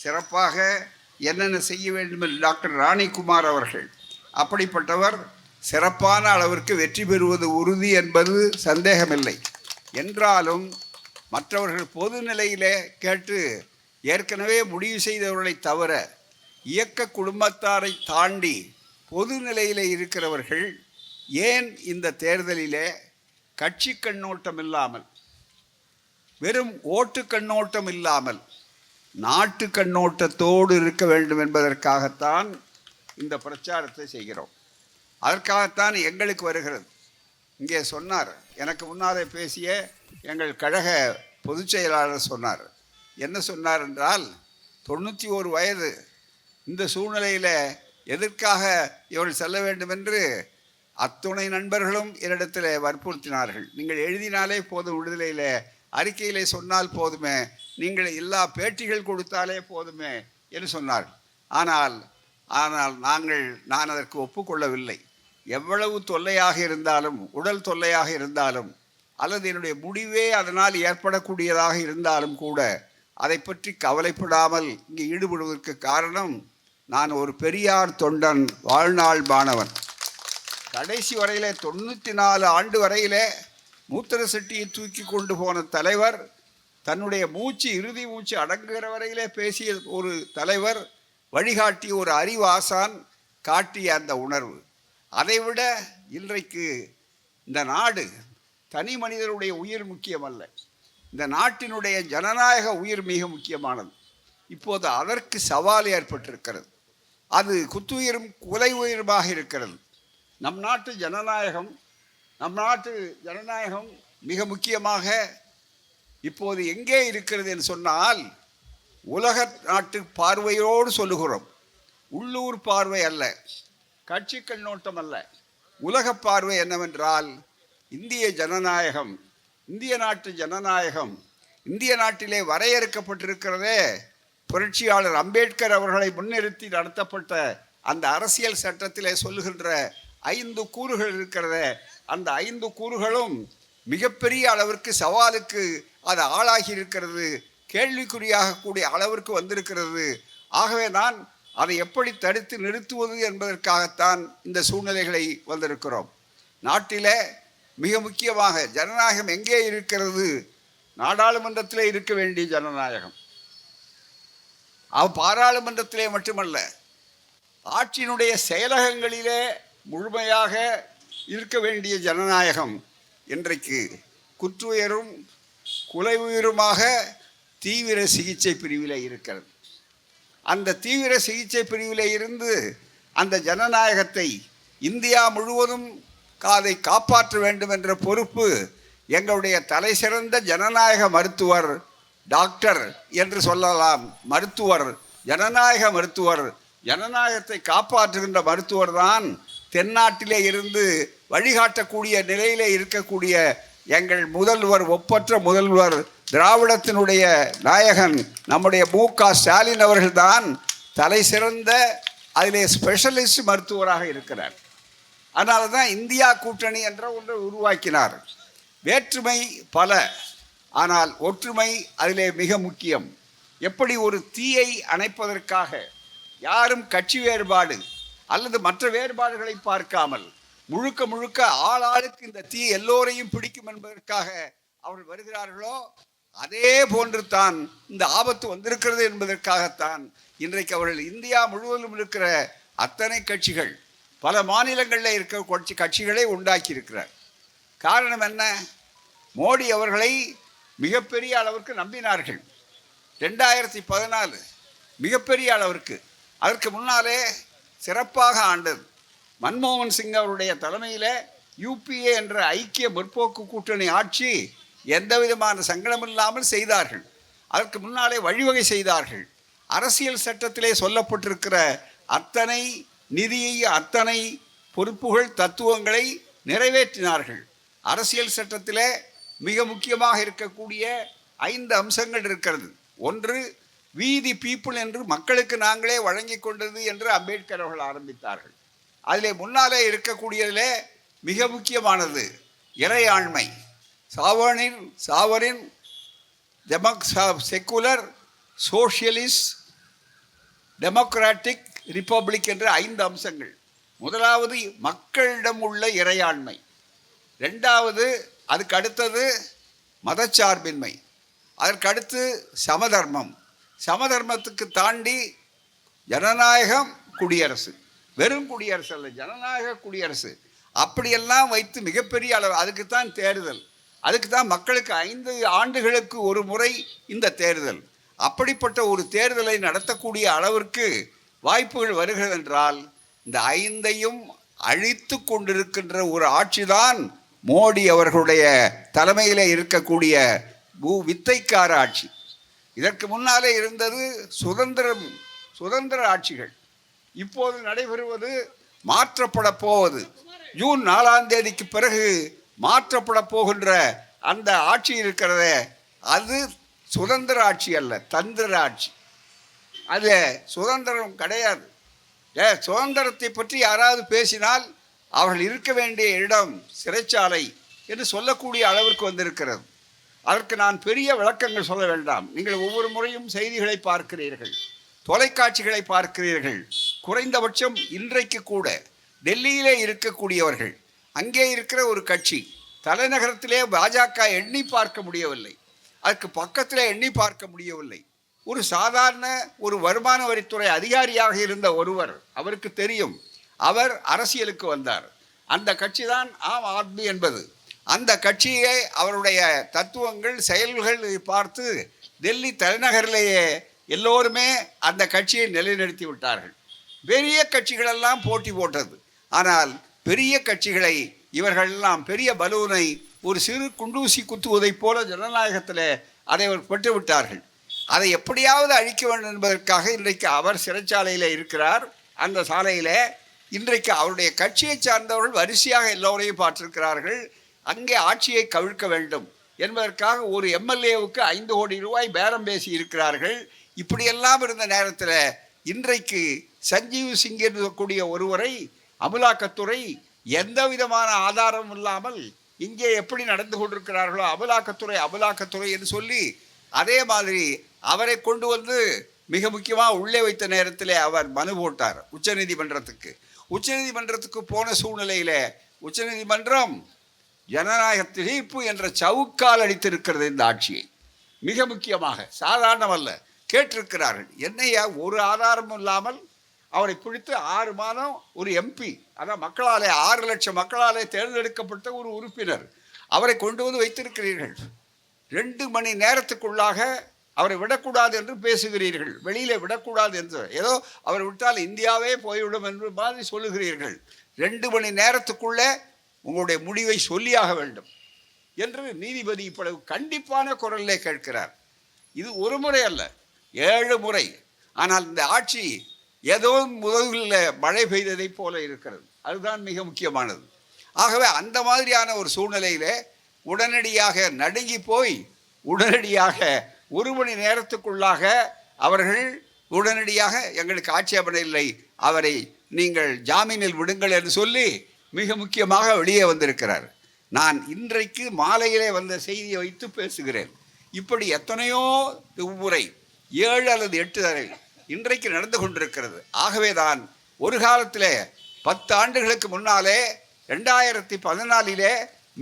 சிறப்பாக என்னென்ன செய்ய வேண்டும் என்று டாக்டர் ராணிகுமார் அவர்கள், அப்படிப்பட்டவர் சிறப்பான அளவிற்கு வெற்றி பெறுவது உறுதி என்பது சந்தேகமில்லை. என்றாலும் மற்றவர்கள் பொது நிலையிலே கேட்டு ஏற்கனவே முடிவு செய்தவர்களை தவிர இயக்க குடும்பத்தாரை தாண்டி பொது நிலையில் இருக்கிறவர்கள் ஏன் இந்த தேர்தலிலே கட்சி கண்ணோட்டம் இல்லாமல், வெறும் ஓட்டு கண்ணோட்டம் இல்லாமல் நாட்டு கண்ணோட்டத்தோடு இருக்க வேண்டும் என்பதற்காகத்தான் இந்த பிரச்சாரத்தை செய்கிறோம். அதற்காகத்தான் எங்களுக்கு வருகிறது. இங்கே சொன்னார், எனக்கு முன்னாலே பேசிய எங்கள் கழக பொதுச் செயலாளர் சொன்னார். என்ன சொன்னார் என்றால், 91 வயது, இந்த சூழ்நிலையில் எதற்காக இவர்கள் செல்ல வேண்டும் என்று அத்துணை நண்பர்களும் என்னிடத்தில் வற்புறுத்தினார்கள். நீங்கள் எழுதினாலே போதும், விடுதலையில் அறிக்கையிலே சொன்னால் போதுமே, நீங்கள் எல்லா பேட்டிகள் கொடுத்தாலே போதுமே என்று சொன்னார். ஆனால் நான் அதற்கு ஒப்புக்கொள்ளவில்லை. எவ்வளவு தொல்லையாக இருந்தாலும், உடல் தொல்லையாக இருந்தாலும், அல்லது என்னுடைய முடிவே அதனால் ஏற்படக்கூடியதாக இருந்தாலும் கூட அதை பற்றி கவலைப்படாமல் இங்கே ஈடுபடுவதற்கு காரணம், நான் ஒரு பெரியார் தொண்டன், வாழ்நாள் மாணவன். கடைசி வரையிலே 94 ஆண்டு வரையிலே மூத்திர சட்டியை தூக்கி கொண்டு போன தலைவர், தன்னுடைய இறுதி மூச்சு அடங்குகிற வரையிலே பேசிய ஒரு தலைவர், வழிகாட்டிய ஒரு அறிவாசான் காட்டிய அந்த உணர்வு, அதைவிட இன்றைக்கு இந்த நாடு தனி மனிதனுடைய உயிர் முக்கியமல்ல, இந்த நாட்டினுடைய ஜனநாயக உயிர் மிக முக்கியமானது. இப்போது அதற்கு சவால் ஏற்பட்டிருக்கிறது. அது குத்துயிரும் கொலை உயிருமாக இருக்கிறது. நம் நாட்டு ஜனநாயகம் மிக முக்கியமாக இப்போது எங்கே இருக்கிறது என்று சொன்னால், உலக நாட்டு பார்வையோடு சொல்லுகிறோம். உள்ளூர் பார்வை அல்ல, கட்சி கண்ணோட்டம் அல்ல, உலக பார்வை என்னவென்றால், இந்திய ஜனநாயகம், இந்திய நாட்டு ஜனநாயகம், இந்திய நாட்டிலே வரையறுக்கப்பட்டிருக்கிறதே புரட்சியாளர் அம்பேத்கர் அவர்களை முன்னிறுத்தி நடத்தப்பட்ட அந்த அரசியல் சட்டத்திலே சொல்லுகின்ற 5 கூறுகள் இருக்கிறத, அந்த 5 கூறுகளும் மிகப்பெரிய அளவிற்கு சவாலுக்கு அது ஆளாகி இருக்கிறது, கேள்விக்குறியாக கூடிய அளவிற்கு வந்திருக்கிறது. ஆகவே நான் அதை எப்படி தடுத்து நிறுத்துவது என்பதற்காகத்தான் இந்த சூழ்நிலைகளை வந்திருக்கிறோம். நாட்டிலே மிக முக்கியமாக ஜனநாயகம் எங்கே இருக்கிறது? நாடாளுமன்றத்திலே இருக்க வேண்டிய ஜனநாயகம், பாராளுமன்றத்திலே மட்டுமல்ல, ஆட்சியினுடைய செயலகங்களிலே முழுமையாக இருக்க வேண்டிய ஜனநாயகம் இன்றைக்கு குற்றுயிரும் கொலை உயிருமாக தீவிர சிகிச்சை பிரிவில் இருக்கிறது. அந்த தீவிர சிகிச்சை பிரிவில் இருந்து அந்த ஜனநாயகத்தை இந்தியா முழுவதும் அதை காப்பாற்ற வேண்டும் என்ற பொறுப்பு எங்களுடைய தலை சிறந்த ஜனநாயக மருத்துவர், டாக்டர் என்று சொல்லலாம், மருத்துவர், ஜனநாயக மருத்துவர், ஜனநாயகத்தை காப்பாற்றுகின்ற மருத்துவர் தான் தென்னாட்டிலே இருந்து வழிகாட்டக்கூடிய நிலையிலே இருக்கக்கூடிய எங்கள் முதல்வர், ஒப்பற்ற முதல்வர், திராவிடத்தினுடைய நாயகன் நம்முடைய மு.க. ஸ்டாலின் அவர்கள்தான் தலை சிறந்த அதிலே ஸ்பெஷலிஸ்ட் மருத்துவராக இருக்கிறார். அதனால தான் இந்தியா கூட்டணி என்ற ஒன்றை உருவாக்கினார். வேற்றுமை பல, ஆனால் ஒற்றுமை அதிலே மிக முக்கியம். எப்படி ஒரு தீயை அணைப்பதற்காக யாரும் கட்சி வேறுபாடு அல்லது மற்ற வேறுபாடுகளை பார்க்காமல் முழுக்க ஆளாளுக்கு இந்த தீ எல்லோரையும் பிடிக்கும் என்பதற்காக அவர்கள் வருகிறார்களோ, அதே போன்று தான் இந்த ஆபத்து வந்திருக்கிறது என்பதற்காகத்தான் இன்றைக்கு அவர்கள் இந்தியா முழுவதும் இருக்கிற அத்தனை கட்சிகள், பல மாநிலங்களில் இருக்கிற கட்சிகளை உண்டாக்கி இருக்கிறார். காரணம் என்ன? மோடி அவர்களை மிகப்பெரிய அளவிற்கு நம்பினார்கள். 2014 மிகப்பெரிய அளவிற்கு, அதற்கு முன்னாலே சிறப்பாக ஆண்டது மன்மோகன் சிங் அவருடைய தலைமையில் யூபிஏ என்ற ஐக்கிய முற்போக்கு கூட்டணி ஆட்சி எந்த விதமான சங்கடமில்லாமல் செய்தார்கள். அதற்கு முன்னாலே வழிவகை செய்தார்கள். அரசியல் சட்டத்திலே சொல்லப்பட்டிருக்கிற அத்தனை நிதியை, அத்தனை பொறுப்புகள், தத்துவங்களை நிறைவேற்றினார்கள். அரசியல் சட்டத்திலே மிக முக்கியமாக இருக்கக்கூடிய 5 அம்சங்கள் இருக்கிறது. ஒன்று, வி தி பீப்புள் என்று மக்களுக்கு நாங்களே வழங்கி கொண்டது என்று அம்பேத்கர் அவர்கள் ஆரம்பித்தார்கள். அதிலே முன்னாலே இருக்கக்கூடியதிலே மிக முக்கியமானது இறையாண்மை, sovereign secular socialist democratic, republic என்ற 5 அம்சங்கள். முதலாவது மக்களிடம் உள்ள இறையாண்மை, ரெண்டாவது அதுக்கு அடுத்தது மதச்சார்பின்மை, அதற்கடுத்து சமதர்மம், சமதர்மத்துக்கு தாண்டி ஜனநாயகம், குடியரசு. வெறும் குடியரசு அல்ல, ஜனநாயக குடியரசு. அப்படியெல்லாம் வைத்து மிகப்பெரிய அளவு, அதுக்கு தான் தேர்தல், அதுக்கு தான் மக்களுக்கு 5 ஆண்டுகளுக்கு ஒரு முறை இந்த தேர்தல். அப்படிப்பட்ட ஒரு தேர்தலை நடத்தக்கூடிய அளவிற்கு வாய்ப்புகள் வருகிறது என்றால், இந்த 5ஐயும் அழித்து கொண்டிருக்கின்ற ஒரு ஆட்சிதான் மோடி அவர்களுடைய தலைமையில் இருக்கக்கூடிய வித்தைக்கார ஆட்சி. இதற்கு முன்னாலே இருந்தது சுதந்திர ஆட்சிகள். இப்போது நடைபெறுவது மாற்றப்பட போவது, ஜூன் 4ஆம் தேதிக்கு பிறகு மாற்றப்பட போகின்ற அந்த ஆட்சி இருக்கிறதே, அது சுதந்திர ஆட்சி அல்ல, தந்திர ஆட்சி. அது சுதந்திரம் கிடையாது. சுதந்திரத்தை பற்றி யாராவது பேசினால் அவர்கள் இருக்க வேண்டிய இடம் சிறைச்சாலை என்று சொல்லக்கூடிய அளவிற்கு வந்திருக்கிறது. அதற்கு நான் பெரிய விளக்கங்கள் சொல்ல வேண்டாம். நீங்கள் ஒவ்வொரு முறையும் செய்திகளை பார்க்கிறீர்கள், தொலைக்காட்சிகளை பார்க்கிறீர்கள். குறைந்தபட்சம் இன்றைக்கு கூட டெல்லியிலே இருக்கக்கூடியவர்கள், அங்கே இருக்கிற ஒரு கட்சி தலைநகரத்திலே பாஜக எண்ணி பார்க்க முடியவில்லை, அதுக்கு பக்கத்தில் எண்ணி பார்க்க முடியவில்லை. ஒரு சாதாரண ஒரு வருமான வரித்துறை அதிகாரியாக இருந்த ஒருவர், அவருக்கு தெரியும் அவர் அரசியலுக்கு வந்தார். அந்த கட்சி தான் ஆம் ஆத்மி என்பது. அந்த கட்சியை அவருடைய தத்துவங்கள் செயல்கள் பார்த்து டெல்லி தலைநகரிலேயே எல்லோருமே அந்த கட்சியை நிலைநிறுத்தி விட்டார்கள். பெரிய கட்சிகளெல்லாம் போட்டி போட்டது. ஆனால் பெரிய கட்சிகளை இவர்களெல்லாம் பெரிய பலூனை ஒரு சிறு குண்டூசி குத்துவதைப் போல ஜனநாயகத்தில் அதை பெற்று விட்டார்கள். அதை எப்படியாவது அழிக்க வேண்டும் என்பதற்காக இன்றைக்கு அவர் சிறைச்சாலையில் இருக்கிறார். அந்த சாலையில் இன்றைக்கு அவருடைய கட்சியை சார்ந்தவர்கள் வரிசையாக எல்லோரையும் பார்த்திருக்கிறார்கள். அங்கே ஆட்சியை கவிழ்க்க வேண்டும் என்பதற்காக ஒரு எம்எல்ஏவுக்கு 5 கோடி ரூபாய் பேரம் பேசி இருக்கிறார்கள். இப்படியெல்லாம் இருந்த நேரத்தில் இன்றைக்கு சஞ்சீவ் சிங் இருக்கக்கூடிய ஒருவரை அமலாக்கத்துறை எந்த விதமான ஆதாரமும் இல்லாமல் இங்கே எப்படி நடந்து கொண்டிருக்கிறார்களோ அமலாக்கத்துறை என்று சொல்லி, அதே மாதிரி அவரை கொண்டு வந்து மிக முக்கியமாக உள்ளே வைத்த நேரத்தில் அவர் மனு போட்டார் உச்சநீதிமன்றத்துக்கு. உச்சநீதிமன்றத்துக்கு போன சூழ்நிலையில் உச்சநீதிமன்றம் ஜனநாயக தீர்ப்பு என்ற சவுக்கால் அடித்திருக்கிறது இந்த ஆட்சியை. மிக முக்கியமாக சாதாரணமல்ல, கேட்டிருக்கிறார்கள். என்னையா ஒரு ஆதாரமும் இல்லாமல் அவரை பிடித்து 6 மாதம் ஒரு எம்பி, அதான் மக்களாலே 6 லட்சம் மக்களாலே தேர்ந்தெடுக்கப்பட்ட ஒரு உறுப்பினர், அவரை கொண்டு வந்து வைத்திருக்கிறீர்கள். 2 மணி நேரத்துக்குள்ளாக அவரை விடக்கூடாது என்று பேசுகிறீர்கள், வெளியில் விடக்கூடாது என்று, ஏதோ அவர் விட்டால் இந்தியாவே போய்விடும் என்று மாதிரி சொல்லுகிறீர்கள். 2 மணி நேரத்துக்குள்ளே உங்களுடைய முடிவை சொல்லியாக வேண்டும் என்று நீதிபதி இப்பொழுது கண்டிப்பான குரலிலே கேட்கிறார். இது ஒரு முறை அல்ல, 7 முறை. ஆனால் இந்த ஆட்சி ஏதோ முதலில் மழை பெய்ததை போல இருக்கிறது. அதுதான் மிக முக்கியமானது. ஆகவே அந்த மாதிரியான ஒரு சூழ்நிலையில் உடனடியாக நடுங்கி போய் உடனடியாக 1 மணி நேரத்துக்குள்ளாக அவர்கள் உடனடியாக எங்களுக்கு ஆட்சேபனை இல்லை, அவரை நீங்கள் ஜாமீனில் விடுங்கள் என்று சொல்லி மிக முக்கியமாக வெளியே வந்திருக்கிறார். நான் இன்றைக்கு மாலையிலே வந்த செய்தியை வைத்து பேசுகிறேன். இப்படி எத்தனையோ முறை 7 அல்லது 8 தடவை இன்றைக்கு நடந்து கொண்டிருக்கிறது. ஆகவே தான் ஒரு காலத்தில் 10 ஆண்டுகளுக்கு முன்னாலே 2014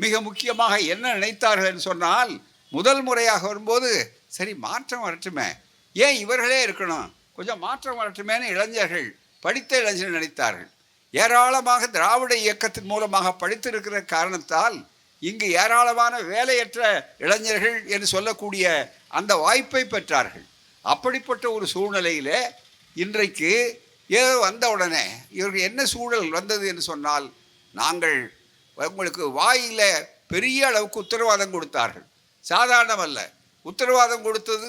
மிக முக்கியமாக என்ன நினைத்தார்கள் என்று சொன்னால், முதல் முறையாக வரும்போது சரி மாற்றம் வரட்டுமே, ஏன் இவர்களே இருக்கணும், கொஞ்சம் மாற்றம் வரட்டுமேன்னு இளைஞர்கள், படித்த இளைஞர்கள் நினைத்தார்கள். ஏராளமாக திராவிட இயக்கத்தின் மூலமாக படித்திருக்கிற காரணத்தால் இங்கு ஏராளமான வேலையற்ற இளைஞர்கள் என்று சொல்லக்கூடிய அந்த வாய்ப்பை பெற்றார்கள். அப்படிப்பட்ட ஒரு சூழ்நிலையில் இன்றைக்கு ஏதோ வந்த உடனே இவருக்கு என்ன சூழல் வந்தது என்று சொன்னால், நாங்கள் உங்களுக்கு வாயில் பெரிய அளவுக்கு உத்தரவாதம் கொடுத்தார்கள். சாதாரணம் அல்ல, உத்தரவாதம் கொடுத்தது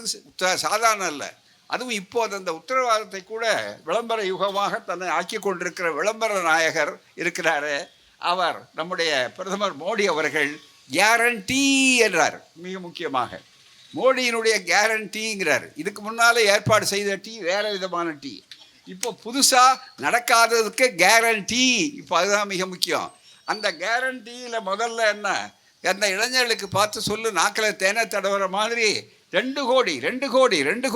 சாதாரணம் அல்ல. அதுவும் இப்போது அந்த உத்தரவாதத்தை கூட விளம்பர யுகமாக தன்னை ஆக்கி கொண்டிருக்கிற விளம்பர நாயகர் இருக்கிறாரு, அவர் நம்முடைய பிரதமர் மோடி அவர்கள் கேரண்டி என்றார். மிக முக்கியமாக மோடியினுடைய கேரண்டிங்கிறார். இதுக்கு முன்னால் ஏற்பாடு செய்த டீ வேறு விதமான டீ, இப்போ புதுசாக நடக்காததுக்கு கேரண்டி. இப்போ அதுதான் மிக முக்கியம். அந்த கேரண்டியில் முதல்ல என்ன, அந்த இளைஞர்களுக்கு பார்த்து சொல்லு நாக்கில் தேனை தடவுற மாதிரி 2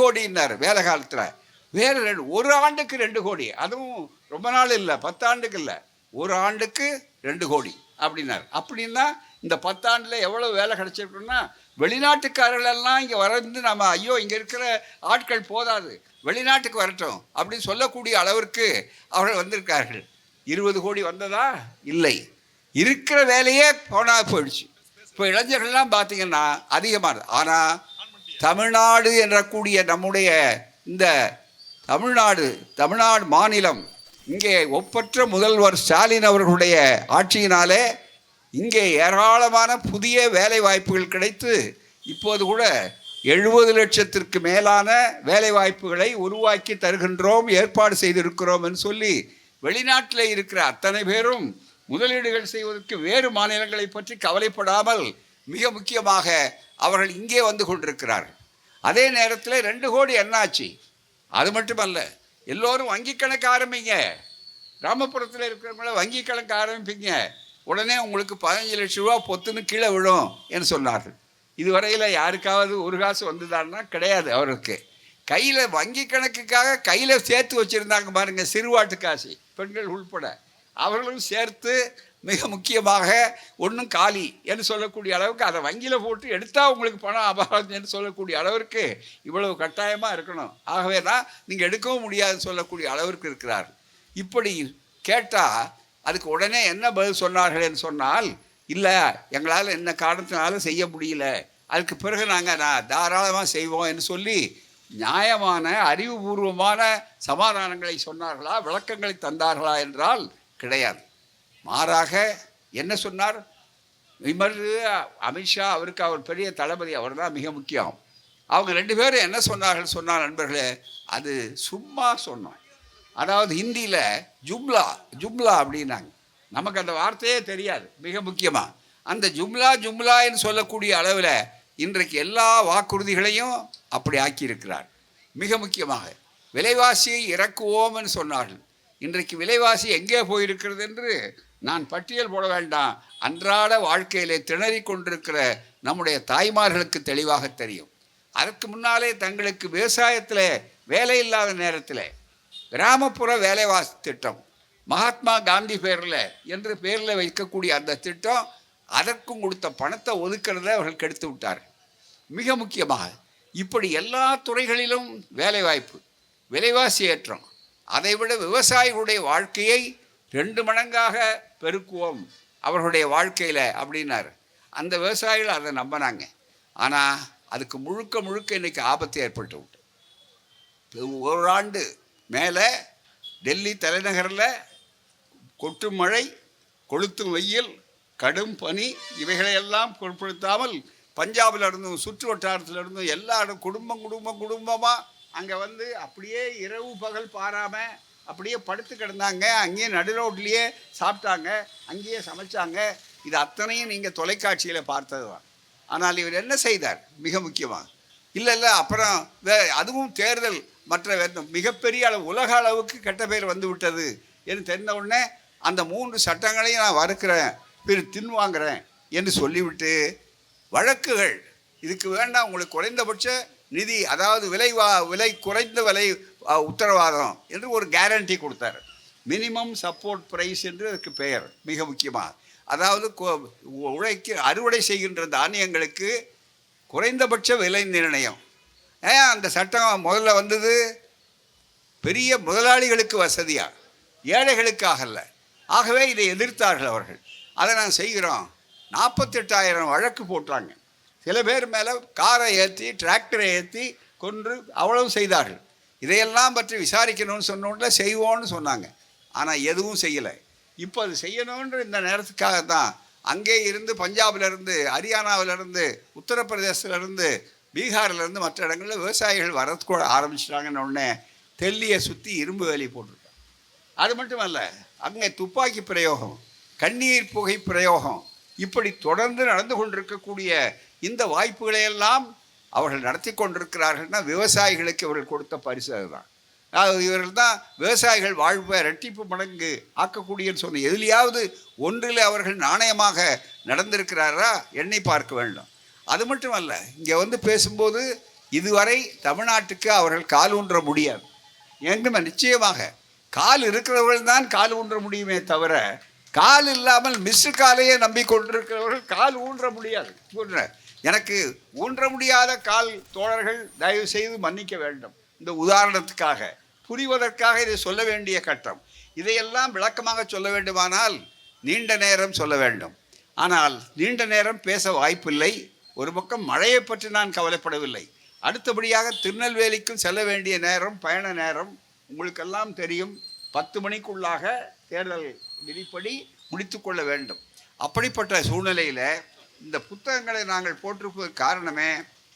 கோடின்னார் வேலை காலத்தில். வேறு ஒரு ஆண்டுக்கு 2 கோடி, அதுவும் ரொம்ப நாள் இல்லை, 10 ஆண்டுக்கு இல்லை, ஒரு ஆண்டுக்கு 2 கோடி அப்படின்னார். அப்படின்னா இந்த 10 ஆண்டில் எவ்வளோ வேலை கிடைச்சிருக்குன்னா, வெளிநாட்டுக்காரர்கள் எல்லாம் இங்கே வந்து நம்ம ஐயோ இங்கே இருக்கிற ஆட்கள் போதாது, வெளிநாட்டுக்கு வரட்டும் அப்படின்னு சொல்லக்கூடிய அளவிற்கு அவர்கள் வந்திருக்கார்கள். 20 கோடி வந்ததா? இல்லை. இருக்கிற வேலையே போயிடுச்சு. இப்போ இளைஞர்கள்லாம் பார்த்தீங்கன்னா அதிகமானது. ஆனால் தமிழ்நாடு என்ற கூடிய நம்முடைய இந்த தமிழ்நாடு மாநிலம், இங்கே ஒப்பற்ற முதல்வர் ஸ்டாலின் அவர்களுடைய ஆட்சியினாலே இங்கே ஏராளமான புதிய வேலை வாய்ப்புகள் கிடைத்து இப்போது கூட 70 லட்சத்திற்கு மேலான வேலை வாய்ப்புகளை உருவாக்கி தருகின்றோம், ஏற்பாடு செய்திருக்கிறோம் என்று சொல்லி வெளிநாட்டில் இருக்கிற அத்தனை பேரும் முதலீடுகள் செய்வதற்கு வேறு மாநிலங்களை பற்றி கவலைப்படாமல் மிக முக்கியமாக அவர்கள் இங்கே வந்து கொண்டிருக்கிறார்கள். அதே நேரத்தில் 2 கோடி என்னாச்சு? அது மட்டுமல்ல, எல்லோரும் வங்கி கணக்கு ஆரம்பிங்க, கிராமப்புறத்தில் இருக்கிறவங்கள வங்கி கணக்கு ஆரம்பிப்பீங்க, உடனே உங்களுக்கு 15 லட்சம் ரூபா பொத்துன்னு கீழே விழும் என்று சொன்னார்கள். இதுவரையில் யாருக்காவது ஒரு காசு வந்துதான்னா கிடையாது. அவருக்கு கையில் வங்கி கணக்குக்காக கையில் சேர்த்து வச்சுருந்தாங்க பாருங்கள், சிறுவாட்டு காசு, பெண்கள் உள்பட அவர்களும் சேர்த்து மிக முக்கியமாக ஒன்றும் காலி என்று சொல்லக்கூடிய அளவுக்கு அதை வங்கியில் போட்டு எடுத்தால் உங்களுக்கு பணம் அபராதம் என்று சொல்லக்கூடிய அளவிற்கு இவ்வளவு கட்டாயமாக இருக்கணும். ஆகவே தான் நீங்கள் எடுக்கவும் முடியாதுன்னு சொல்லக்கூடிய அளவிற்கு இருக்கிறார்கள். இப்படி கேட்டால் அதுக்கு உடனே என்ன பதில் சொன்னார்கள் என்று சொன்னால், இல்லை எங்களால் என்ன காரணத்தினாலும் செய்ய முடியல, அதுக்கு பிறகு நாங்கள் தாராளமாக செய்வோம் என்று சொல்லி நியாயமான அறிவுபூர்வமான சமாதானங்களை சொன்னார்களா, விளக்கங்களை தந்தார்களா என்றால் கிடையாது. மாறாக என்ன சொன்னார்? விமர்சு அமித்ஷா, அவருக்கு அவர் பெரிய தளபதி, அவர் தான் மிக முக்கியம். அவங்க 2 பேரும் என்ன சொன்னார் நண்பர்களே, அது சும்மா சொன்னோம். அதாவது ஹிந்தியில் ஜும்லா அப்படின்னாங்க. நமக்கு அந்த வார்த்தையே தெரியாது. மிக முக்கியமாக அந்த ஜும்லான்னு சொல்லக்கூடிய அளவில் இன்றைக்கு எல்லா வாக்குறுதிகளையும் அப்படி ஆக்கியிருக்கிறார். மிக முக்கியமாக விலைவாசியை இறக்குவோம்னு சொன்னார்கள். இன்றைக்கு விலைவாசி எங்கே போயிருக்கிறது என்று நான் பட்டியல் போட வேண்டாம். அன்றாட வாழ்க்கையிலே திணறி கொண்டிருக்கிற நம்முடைய தாய்மார்களுக்கு தெளிவாக தெரியும். அதற்கு முன்னாலே தங்களுக்கு விவசாயத்தில் வேலை இல்லாத நேரத்தில் கிராமப்புற வேலைவாசி திட்டம், மகாத்மா காந்தி பேரில் வைக்கக்கூடிய அந்த திட்டம், அதற்கும் கொடுத்த பணத்தை ஒதுக்கிறத அவர்கள் கெடுத்து விட்டார். மிக முக்கியமாக இப்படி எல்லா துறைகளிலும் வேலைவாய்ப்பு, விலைவாசி ஏற்றம், அதைவிட விவசாயிகளுடைய வாழ்க்கையை 2 மடங்காக பெருக்குவோம் அவர்களுடைய வாழ்க்கையில் அப்படின்னாரு. அந்த விவசாயிகள் அதை நம்பினாங்க. ஆனால் அதுக்கு முழுக்க இன்றைக்கி ஆபத்து ஏற்பட்டு விட்டு, ஒரு ஆண்டு மேலே டெல்லி தலைநகரில் கொட்டும் மழை, கொளுத்தும் வெயில், கடும் பனி, இவைகளையெல்லாம் பொருட்படுத்தாமல் பஞ்சாபிலிருந்தும் சுற்று வட்டாரத்திலிருந்தும் எல்லாரும் குடும்பமாக அங்கே வந்து அப்படியே இரவு பகல் பாராமல் அப்படியே படுத்து கிடந்தாங்க. அங்கேயே நடு ரோட்லேயே சாப்பிட்டாங்க, அங்கேயே சமைச்சாங்க. இது அத்தனையும் நீங்கள் தொலைக்காட்சியில் பார்த்தது தான். ஆனால் இவர் என்ன செய்தார்? மிக முக்கியமாக இல்லை அப்புறம் அதுவும் தேர்தல் மற்ற மிகப்பெரிய அளவு உலக அளவுக்கு கெட்ட பேர் வந்து விட்டது என்று தெரிந்த உடனே அந்த 3 சட்டங்களையும் நான் வறுக்கிறேன், தின்வாங்கிறேன் என்று சொல்லிவிட்டு வழக்குகள், இதுக்கு வேண்டாம் உங்களுக்கு குறைந்தபட்ச நிதி, அதாவது விலை குறைந்த விலை உத்தரவாதம் என்று ஒரு கேரண்டி கொடுத்தார். மினிமம் சப்போர்ட் ப்ரைஸ் என்று அதுக்கு பெயர். மிக முக்கியமாக அதாவது அறுவடை செய்கின்ற தானியங்களுக்கு குறைந்தபட்ச விலை நிர்ணயம். அந்த சட்டம் முதல்ல வந்தது பெரிய முதலாளிகளுக்கு வசதியாக, ஏழைகளுக்காகல்ல. ஆகவே இதை எதிர்த்தார்கள் அவர்கள். அதை நான் செய்கிறோம். 48,000 வழக்கு போட்டாங்க. சில பேர் மேலே காரை ஏற்றி டிராக்டரை ஏற்றி கொன்று அவ்வளவு செய்தார்கள். இதையெல்லாம் பற்றி விசாரிக்கணும்னு சொன்னோட செய்வோன்னு சொன்னாங்க. ஆனால் எதுவும் செய்யலை. இப்போ அது செய்யணுன்ற இந்த நேரத்துக்காக தான் அங்கே இருந்து பஞ்சாபிலிருந்து, ஹரியானாவிலிருந்து, உத்தரப்பிரதேசத்திலிருந்து, பீகாரிலிருந்து மற்ற இடங்களில் விவசாயிகள் வரக்கூட ஆரம்பிச்சிட்டாங்கன்னு உடனே டெல்லியை சுற்றி இரும்பு வேலி போட்டிருக்காங்க. அது மட்டுமல்ல, அங்கே துப்பாக்கி பிரயோகம், கண்ணீர் புகை பிரயோகம், இப்படி தொடர்ந்து நடந்து கொண்டிருக்கக்கூடிய இந்த வாய்ப்புகளையெல்லாம் அவர்கள் நடத்தி கொண்டிருக்கிறார்கள்னா விவசாயிகளுக்கு இவர்கள் கொடுத்த பரிசு அதுதான். இவர்கள் தான் விவசாயிகள் வாழ்வை ரெட்டிப்பு மடங்கு ஆக்கக்கூடியன்னு சொன்ன எதுலையாவது ஒன்றில் அவர்கள் நாணயமாக நடந்திருக்கிறாரா எண்ணி பார்க்க வேண்டும். அது மட்டுமல்ல, இங்கே வந்து பேசும்போது இதுவரை தமிழ்நாட்டுக்கு அவர்கள் கால் ஊன்ற முடியாது. எங்குமே நிச்சயமாக கால் இருக்கிறவர்கள் தான் கால் ஊன்ற முடியுமே தவிர, கால் இல்லாமல் மிஸ்டு காலையே நம்பிக்கொண்டிருக்கிறவர்கள் கால் ஊன்ற முடியாது. எனக்கு ஊன்ற முடியாத கால் தோழர்கள் தயவு செய்து மன்னிக்க வேண்டும். இந்த உதாரணத்துக்காக புரிவதற்காக இதை சொல்ல வேண்டிய கட்டம். இதையெல்லாம் விளக்கமாக சொல்ல வேண்டுமானால் நீண்ட நேரம் சொல்ல வேண்டும். ஆனால் நீண்ட நேரம் பேச வாய்ப்பில்லை. ஒரு பக்கம் மழையை பற்றி நான் கவலைப்படவில்லை. அடுத்தபடியாக திருநெல்வேலிக்கும் செல்ல வேண்டிய நேரம், பயண நேரம் உங்களுக்கெல்லாம் தெரியும். 10 மணிக்குள்ளாக தேர்தல் விதிப்படி முடித்து கொள்ள வேண்டும். அப்படிப்பட்ட சூழ்நிலையில் இந்த புத்தகங்களை நாங்கள் போட்டிருப்பதற்கு காரணமே,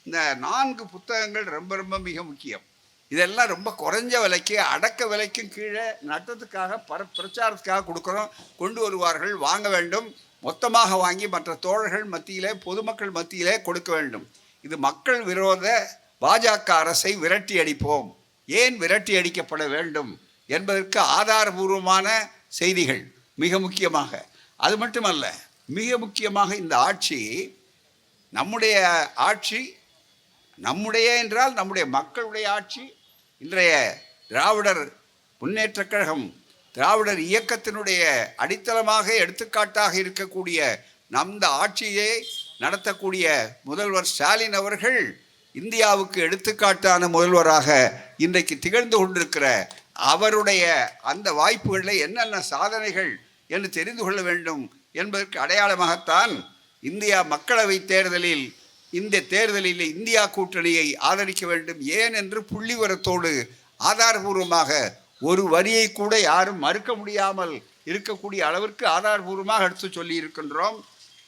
இந்த 4 புத்தகங்கள் ரொம்ப ரொம்ப மிக முக்கியம். இதெல்லாம் ரொம்ப குறைஞ்ச விலைக்கு, அடக்க விலைக்கும் கீழே நட்டத்துக்காக பிரச்சாரத்துக்காக கொடுக்குறோம். கொண்டு வருவார்கள், வாங்க வேண்டும். மொத்தமாக வாங்கி மற்ற தோழர்கள் மத்தியிலே, பொதுமக்கள் மத்தியிலே கொடுக்க வேண்டும். இது மக்கள் விரோத பாஜக அரசை விரட்டி அடிப்போம். ஏன் விரட்டி அடிக்கப்பட வேண்டும் என்பதற்கு ஆதாரபூர்வமான செய்திகள் மிக முக்கியமாக. அது மட்டுமல்ல, மிக முக்கியமாக இந்த ஆட்சி நம்முடைய ஆட்சி, நம்முடைய என்றால் நம்முடைய மக்களுடைய ஆட்சி. இன்றைய திராவிடர் முன்னேற்றக் கழகம், திராவிடர் இயக்கத்தினுடைய அடித்தளமாக எடுத்துக்காட்டாக இருக்கக்கூடிய நம் ஆட்சியை நடத்தக்கூடிய முதல்வர் ஸ்டாலின் அவர்கள் இந்தியாவுக்கு எடுத்துக்காட்டான முதல்வராக இன்றைக்கு திகழ்ந்து கொண்டிருக்கிற அவருடைய அந்த வாய்ப்புகளில் என்னென்ன சாதனைகள் என்று தெரிந்து கொள்ள வேண்டும் என்பதற்கு அடையாளமாகத்தான் இந்தியா மக்களவை தேர்தலில், இந்த தேர்தலில் இந்தியா கூட்டணியை ஆதரிக்க வேண்டும். ஏன் என்று புள்ளிவரத்தோடு ஆதாரபூர்வமாக ஒரு வரியை கூட யாரும் மறுக்க முடியாமல் இருக்கக்கூடிய அளவிற்கு ஆதாரபூர்வமாக எடுத்து சொல்லி இருக்கின்றோம்.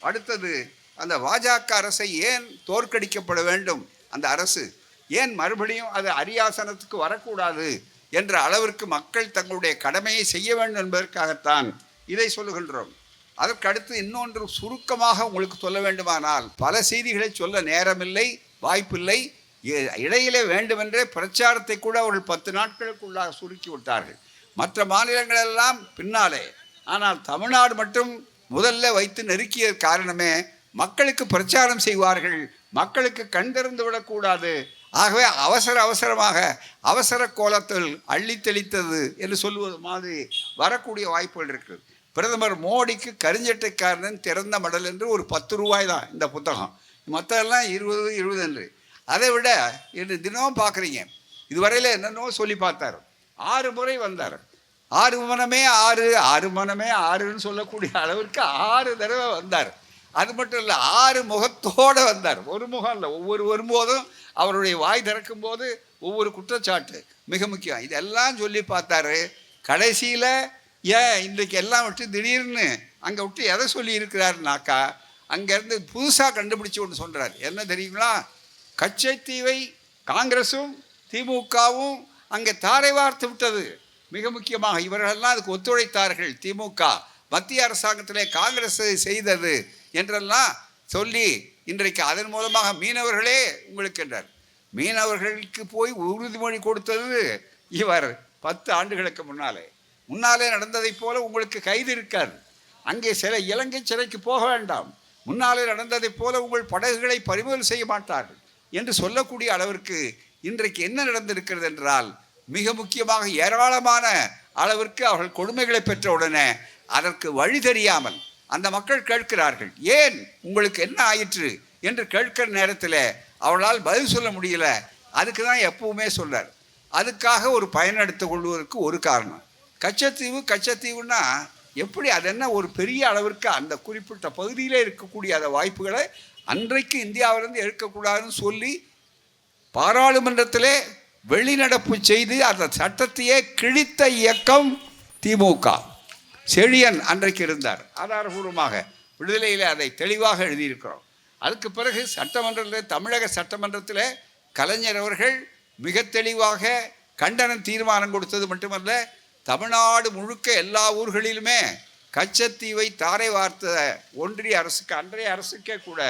அடுத்தது, அந்த பாஜக அரசை ஏன் தோற்கடிக்கப்பட வேண்டும், அந்த அரசு ஏன் மறுபடியும் அது அரியாசனத்துக்கு வரக்கூடாது என்ற அளவிற்கு மக்கள் தங்களுடைய கடமையை செய்ய வேண்டும் என்பதற்காகத்தான் இதை சொல்லுகின்றோம். அதற்கடுத்து இன்னொன்று சுருக்கமாக உங்களுக்கு சொல்ல வேண்டுமானால், பல செய்திகளை சொல்ல நேரமில்லை, வாய்ப்பில்லை. இடையிலே வேண்டுமென்றே பிரச்சாரத்தை கூட அவர்கள் 10 நாட்களுக்குள்ளாக சுருக்கி விட்டார்கள். மற்ற மாநிலங்களெல்லாம் பின்னாலே. ஆனால் தமிழ்நாடு மட்டும் முதல்ல வைத்து நெருக்கிய காரணமே, மக்களுக்கு பிரச்சாரம் செய்வார்கள், மக்களுக்கு கண் திறந்து விடக்கூடாது. ஆகவே அவசரமாக அவசர கோலத்தில் அள்ளி தெளித்தது என்று சொல்லுவது மாதிரி வரக்கூடிய வாய்ப்புகள் இருக்குது. பிரதமர் மோடிக்கு கருஞ்சட்டைக்காரன் திறந்த மடல் என்று ஒரு 10 ரூபாய் தான் இந்த புத்தகம். மற்றெல்லாம் 20 என்று. அதை விட இன்று தினமும் பார்க்குறீங்க, இதுவரையில் என்னென்னோ சொல்லி பார்த்தார். 6 முறை வந்தார். 6 மனமே 6, 6 மனமே 6ன்னு சொல்லக்கூடிய அளவிற்கு 6 தடவை வந்தார். அது மட்டும் இல்லை, 6 முகத்தோடு வந்தார். ஒரு முகம் இல்லை, ஒவ்வொரு வரும்போதும் அவருடைய வாய் திறக்கும் போது ஒவ்வொரு குற்றச்சாட்டு மிக முக்கியம். இதெல்லாம் சொல்லி பார்த்தாரு. கடைசியில் ஏன் இன்றைக்கு எல்லாம் விட்டு திடீர்னு அங்கே விட்டு எதை சொல்லி இருக்கிறாருனாக்கா, அங்கேருந்து புதுசாக கண்டுபிடிச்சி ஒன்று சொல்கிறார். என்ன தெரியுங்களா? கச்சத்தீவை காங்கிரஸும் திமுகவும் அங்கே தாரை வார்த்து விட்டது. மிக முக்கியமாக இவர்களெல்லாம் அதுக்கு ஒத்துழைத்தார்கள். திமுக மத்திய அரசாங்கத்திலே காங்கிரஸ் செய்தது என்றெல்லாம் சொல்லி இன்றைக்கு அதன் மூலமாக மீனவர்களே உங்களுக்கு என்றார். மீனவர்களுக்கு போய் உறுதிமொழி கொடுத்தது இவர் 10 ஆண்டுகளுக்கு முன்னாலே நடந்ததைப் போல உங்களுக்கு கைது இருக்காது. அங்கே சில இலங்கை சிறைக்கு போக வேண்டாம். முன்னாலே நடந்ததைப் போல உங்கள் படகுகளை பறிமுதல் செய்ய மாட்டார்கள் என்று சொல்லக்கூடிய அளவிற்கு இன்றைக்கு என்ன நடந்திருக்கிறது என்றால், மிக முக்கியமாக ஏராளமான அளவிற்கு அவர்கள் கொடுமைகளை பெற்ற உடனே அதற்கு வழி தெரியாமல் அந்த மக்கள் கேட்கிறார்கள். ஏன் உங்களுக்கு என்ன ஆயிற்று என்று கேட்கிற நேரத்தில் அவளால் பதில் சொல்ல முடியல. அதுக்கு தான் எப்பவுமே சொல்றார். அதுக்காக ஒரு பயன் எடுத்து கொள்வதற்கு ஒரு காரணம். கச்சத்தீவுன்னா எப்படி, அது என்ன ஒரு பெரிய அளவிற்கு அந்த குறிப்பிட்ட பகுதியிலே இருக்கக்கூடிய அந்த வாய்ப்புகளை அன்றைக்கு இந்தியாவிலிருந்து எடுக்கக்கூடாதுன்னு சொல்லி பாராளுமன்றத்திலே வெளிநடப்பு செய்து அந்த சட்டத்தையே கிழித்த இயக்கம் திமுக. செழியன் அன்றைக்கு இருந்தார். ஆதாரபூர்வமாக விடுதலையில் அதை தெளிவாக எழுதியிருக்கிறோம். அதுக்கு பிறகு சட்டமன்றத்தில், தமிழக சட்டமன்றத்தில் கலைஞர் அவர்கள் மிக தெளிவாக கண்டன தீர்மானம் கொடுத்தது மட்டுமல்ல, தமிழ்நாடு முழுக்க எல்லா ஊர்களிலுமே கச்சத்தீவை தாரை வார்த்த ஒன்றிய அரசுக்கு, அன்றைய அரசுக்கே கூட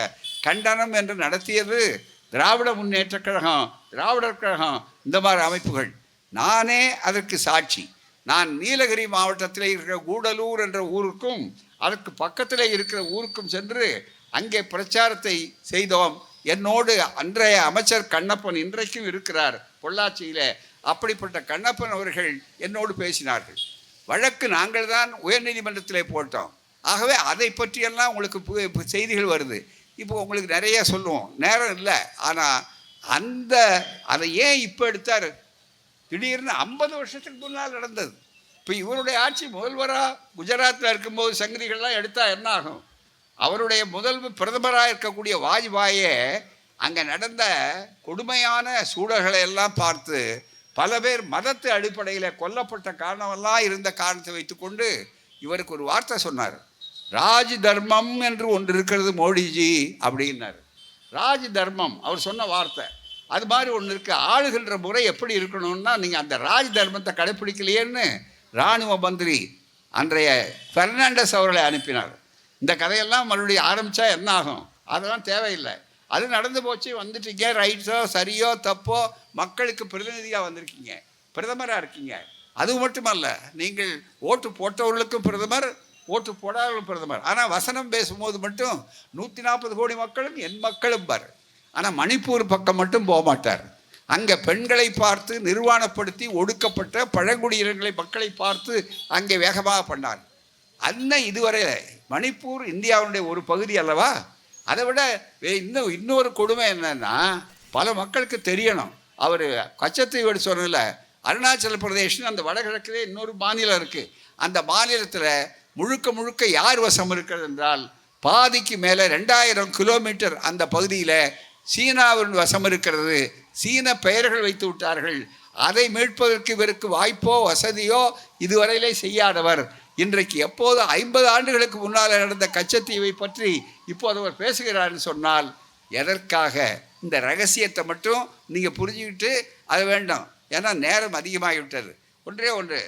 கண்டனம் என்று நடத்தியது திராவிட முன்னேற்றக் கழகம், திராவிடர் கழகம், இந்த மாதிரி அமைப்புகள். நானே அதற்கு சாட்சி. நான் நீலகிரி மாவட்டத்தில் இருக்கிற கூடலூர் என்ற ஊருக்கும் அதற்கு பக்கத்தில் இருக்கிற ஊருக்கும் சென்று அங்கே பிரச்சாரத்தை செய்தோம். என்னோடு அன்றைய அமைச்சர் கண்ணப்பன் இன்றைக்கும் இருக்கிறார் பொள்ளாச்சியில். அப்படிப்பட்ட கண்ணப்பன் அவர்கள் என்னோடு பேசினார்கள். வழக்கு நாங்கள் தான் உயர்நீதிமன்றத்தில் போட்டோம். ஆகவே அதை பற்றியெல்லாம் உங்களுக்கு செய்திகள் வருது. இப்போ உங்களுக்கு நிறைய சொல்லுவோம், நேரம் இல்லை. ஆனால் அதை ஏன் இப்போ எடுத்தார்? திடீர்னு 50 வருஷத்துக்கு முன்னால் நடந்தது. இப்போ இவருடைய ஆட்சி முதல்வராக குஜராத்தில் இருக்கும்போது சங்கதிகள்லாம் எடுத்தால் என்ன ஆகும்? அவருடைய பிரதமராக இருக்கக்கூடிய வாஜ்பாயே அங்கே நடந்த கொடுமையான சூழல்களை எல்லாம் பார்த்து பல பேர் மதத்து அடிப்படையில் கொல்லப்பட்ட காரணமெல்லாம் இருந்த காரணத்தை வைத்துக்கொண்டு இவருக்கு ஒரு வார்த்தை சொன்னார். ராஜ் தர்மம் என்று ஒன்று இருக்கிறது மோடிஜி அப்படின்னாரு. ராஜ் தர்மம் அவர் சொன்ன வார்த்தை. அது மாதிரி ஒன்று இருக்குது. ஆளுகின்ற முறை எப்படி இருக்கணும்னா, நீங்கள் அந்த ராஜ் தர்மத்தை கடைப்பிடிக்கலையேன்னு இராணுவ மந்திரி அன்றைய பெர்னாண்டஸ் அவர்களை அனுப்பினார். இந்த கதையெல்லாம் மறுபடியும் ஆரம்பித்தா என்ன ஆகும்? அதெல்லாம் தேவையில்லை. அது நடந்து போச்சு, வந்துட்டீங்க. ரைட்ஸோ சரியோ தப்போ மக்களுக்கு பிரதிநிதியாக வந்திருக்கீங்க, பிரதமராக இருக்கீங்க. அது மட்டுமல்ல, நீங்கள் ஓட்டு போட்டவர்களுக்கும் பிரதமர், ஓட்டு போடாதவர்களும் பிரதமர். ஆனால் வசனம் பேசும்போது மட்டும் 140 கோடி மக்களும் என் மக்களும் பார். ஆனால் மணிப்பூர் பக்கம் மட்டும் போக மாட்டார். அங்கே பெண்களை பார்த்து நிர்வாணப்படுத்தி ஒடுக்கப்பட்ட பழங்குடியினர்களை மக்களை பார்த்து அங்கே வேகமாக பண்ணார். இதுவரை மணிப்பூர் இந்தியாவுடைய ஒரு பகுதி அல்லவா? அதை விட இன்னொரு கொடுமை என்னன்னா, பல மக்களுக்கு தெரியணும். அவர் கச்சத்தீவு சொன்னல, அருணாச்சல பிரதேஷ்னு அந்த வடகிழக்கிலே இன்னொரு மாநிலம் இருக்குது. அந்த மாநிலத்தில் முழுக்க யார் வசம் இருக்கிறது என்றால், பாதிக்கு மேலே 2000 கிலோமீட்டர் அந்த பகுதியில் சீனாவின் வசம் இருக்கிறது. சீன பெயர்கள் வைத்து விட்டார்கள். அதை மீட்பதற்கு இவருக்கு வாய்ப்போ வசதியோ இதுவரையிலே செய்யாதவர். இன்றைக்கு எப்போது 50 ஆண்டுகளுக்கு முன்னால் நடந்த கச்சத்தீவை பற்றி இப்போது அவர் பேசுகிறார்னு சொன்னால், எதற்காக? இந்த ரகசியத்தை மட்டும் நீங்கள் புரிஞ்சுக்கிட்டு அது வேண்டும். ஏன்னா நேரம் அதிகமாகிவிட்டது. ஒன்று,